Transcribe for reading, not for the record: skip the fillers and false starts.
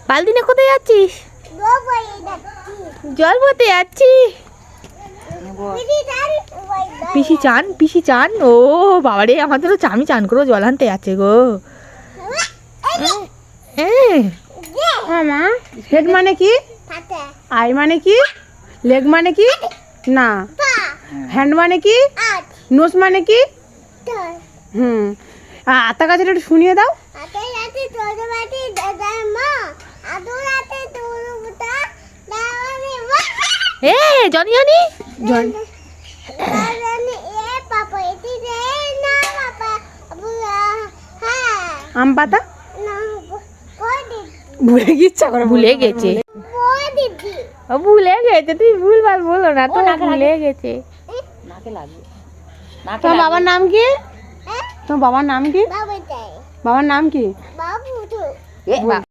বালতি নিয়ে কোথায় যাচ্ছিস? জল ভরতে যাচ্ছি। পিসি চান ও বাবারে, আমাদেরও আমি চান করবো, জল আনতে যাচ্ছে গো। মা হেড মানে কি, আই মানে কি, লেগ মানে কি, না হ্যান্ড মানে কি, নোজ মানে কি, আতা গাছের একটু শুনিয়ে দাও। এ জনি জনি আম পাতা ভুলে গিয়েছে, ভুলে গেছে, ও ভুলে গেছে, তুই ভুলভাল বলো না তো, ভুলে গেছে। তোমার বাবার নাম কি? তোমার বাবার নাম কি? বাবার নাম কি?